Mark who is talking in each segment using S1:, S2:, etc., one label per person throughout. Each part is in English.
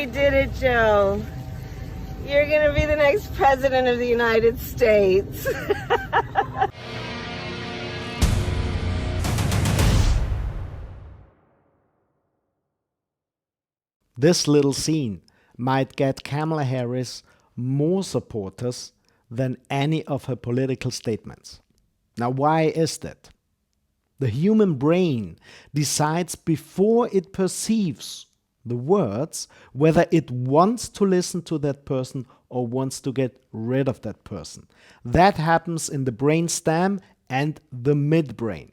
S1: We did it, Joe. You're gonna be the next president of the United States.
S2: This little scene might get Kamala Harris more supporters than any of her political statements. Now, why is that? The human brain decides before it perceives the words whether it wants to listen to that person or wants to get rid of that person. That happens in the brainstem and the midbrain.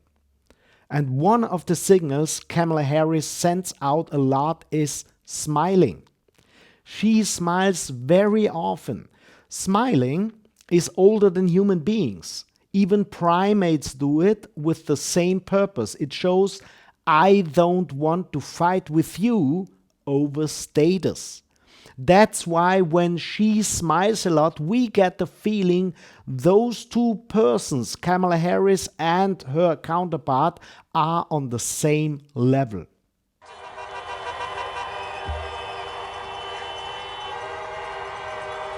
S2: And one of the signals Kamala Harris sends out a lot is smiling. She smiles very often. Smiling is older than human beings. Even primates do it with the same purpose. It shows, I don't want to fight with you over status. That's why when she smiles a lot, we get the feeling those two persons, Kamala Harris and her counterpart, are on the same level.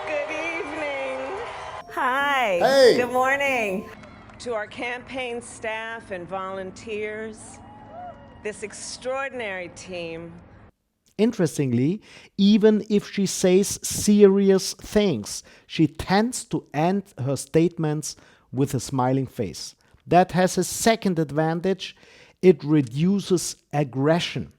S1: Good evening. Hi.
S3: Hey.
S1: Good morning. To our campaign staff and volunteers, this extraordinary team.
S2: Interestingly, even if she says serious things, she tends to end her statements with a smiling face. That has a second advantage. It reduces aggression.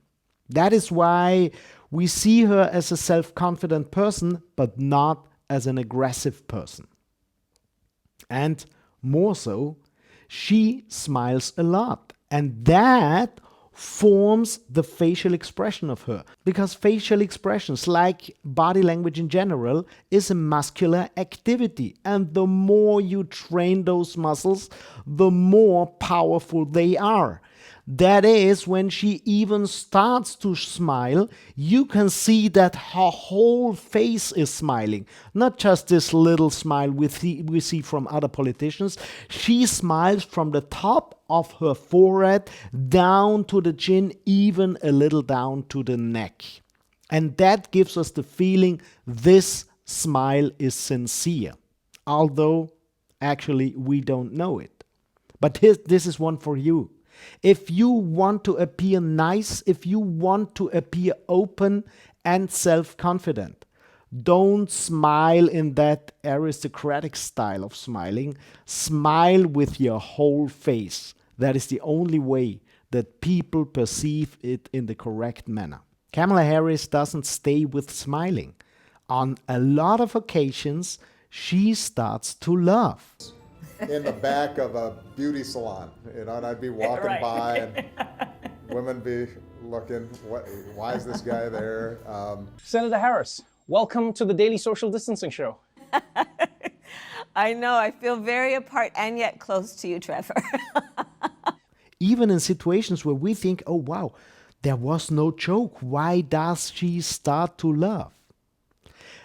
S2: That is why we see her as a self-confident person, but not as an aggressive person. And more so, she smiles a lot. And that forms the facial expression of her. Because facial expressions, like body language in general, is a muscular activity. And the more you train those muscles, the more powerful they are. That is, when she even starts to smile, you can see that her whole face is smiling. Not just this little smile we see from other politicians. She smiles from the top of her forehead down to the chin, even a little down to the neck. And that gives us the feeling this smile is sincere. Although, actually, we don't know it. But this is one for you. If you want to appear nice, if you want to appear open and self-confident, don't smile in that aristocratic style of smiling. Smile with your whole face. That is the only way that people perceive it in the correct manner. Kamala Harris doesn't stay with smiling. On a lot of occasions, she starts to laugh.
S3: In the back of a beauty salon, and I'd be walking
S1: Right.
S3: by and women be looking, why is this guy there?
S4: Senator Harris, welcome to the Daily Social Distancing Show.
S1: I know, I feel very apart and yet close to you, Trevor.
S2: Even in situations where we think, oh wow, there was no joke, why does she start to laugh?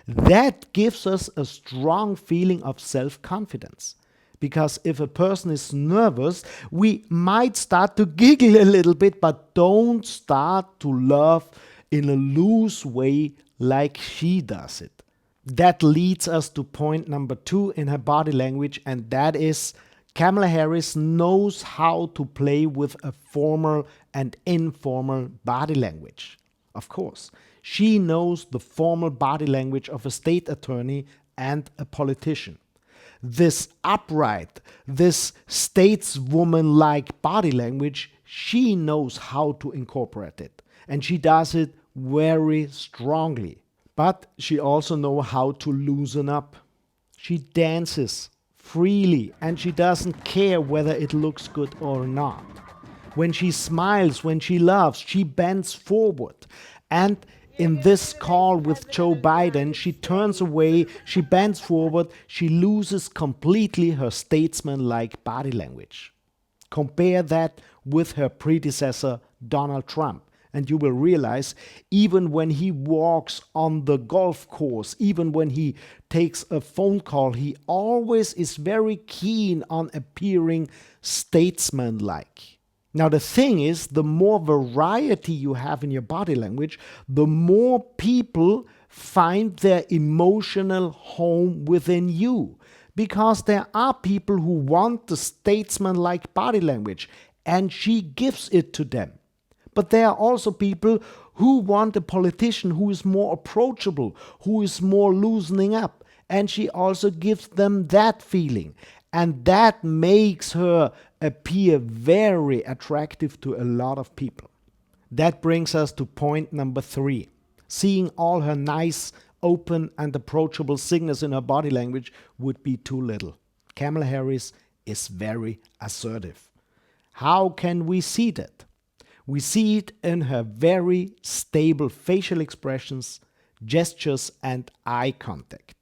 S2: That gives us a strong feeling of self-confidence. Because if a person is nervous, we might start to giggle a little bit, but don't start to laugh in a loose way like she does it. That leads us to point number 2 in her body language, and that is Kamala Harris knows how to play with a formal and informal body language. Of course, she knows the formal body language of a state attorney and a politician. This upright, this stateswoman-like body language, she knows how to incorporate it. And she does it very strongly. But she also knows how to loosen up. She dances freely and she doesn't care whether it looks good or not. When she smiles, when she laughs, she bends forward. And in this call with Joe Biden, she turns away, she bends forward, she loses completely her statesman-like body language. Compare that with her predecessor, Donald Trump, and you will realize even when he walks on the golf course, even when he takes a phone call, he always is very keen on appearing statesman-like. Now, the thing is, the more variety you have in your body language, the more people find their emotional home within you. Because there are people who want the statesman-like body language, and she gives it to them. But there are also people who want a politician who is more approachable, who is more loosening up, and she also gives them that feeling. And that makes her appear very attractive to a lot of people. That brings us to point number 3. Seeing all her nice, open and approachable signals in her body language would be too little. Kamala Harris is very assertive. How can we see that? We see it in her very stable facial expressions, gestures and eye contact.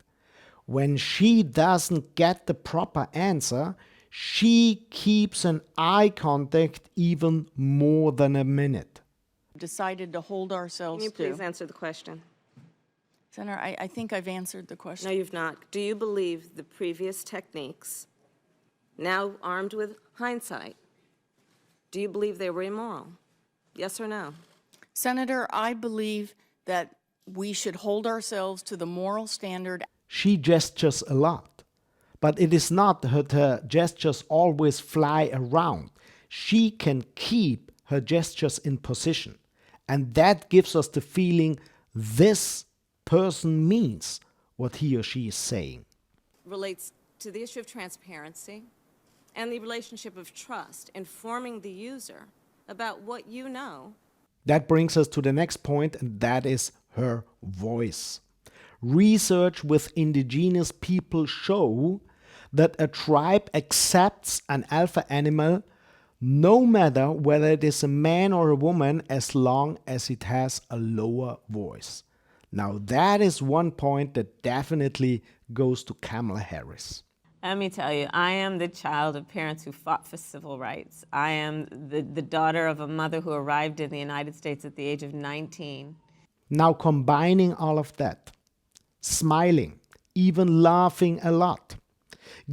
S2: When she doesn't get the proper answer, she keeps an eye contact even more than a minute.
S5: Decided to hold ourselves
S6: Can you
S5: to.
S6: please answer the question?
S5: Senator, I think I've answered the question.
S6: No, you've not. Do you believe the previous techniques, now armed with hindsight, do you believe they were immoral? Yes or no?
S5: Senator, I believe that we should hold ourselves to the moral standard.
S2: She gestures a lot, but it is not that her gestures always fly around. She can keep her gestures in position, and that gives us the feeling this person means what he or she is saying.
S6: Relates to the issue of transparency and the relationship of trust, informing the user about what you know.
S2: That brings us to the next point, and that is her voice. Research with indigenous people show that a tribe accepts an alpha animal no matter whether it is a man or a woman, as long as it has a lower voice. Now that is one point that definitely goes to Kamala Harris.
S1: Let me tell you, I am the child of parents who fought for civil rights. I am the daughter of a mother who arrived in the United States at the age of 19.
S2: Now combining all of that, smiling, even laughing a lot,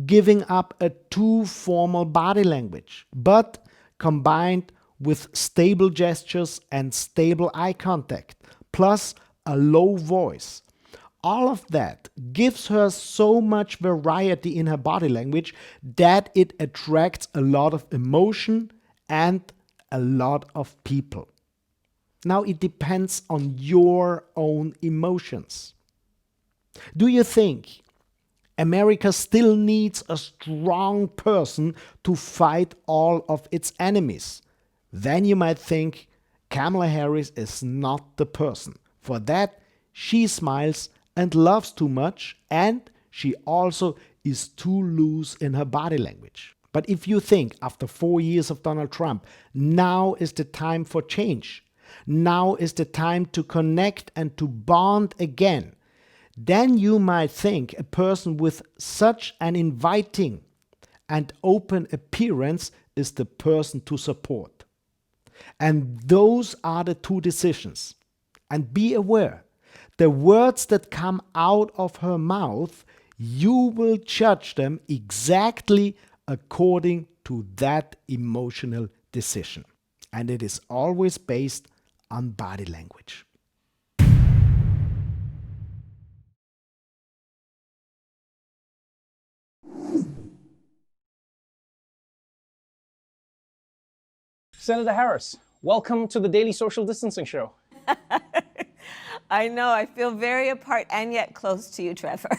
S2: giving up a too formal body language, but combined with stable gestures and stable eye contact, plus a low voice. All of that gives her so much variety in her body language that it attracts a lot of emotion and a lot of people. Now it depends on your own emotions. Do you think America still needs a strong person to fight all of its enemies? Then you might think Kamala Harris is not the person. For that, she smiles and loves too much, and she also is too loose in her body language. But if you think after 4 years of Donald Trump, now is the time for change, now is the time to connect and to bond again, then you might think a person with such an inviting and open appearance is the person to support. And those are the two decisions. And be aware, the words that come out of her mouth, you will judge them exactly according to that emotional decision. And it is always based on body language.
S4: Senator Harris, welcome to the Daily Social Distancing Show.
S1: I know, I feel very apart and yet close to you, Trevor.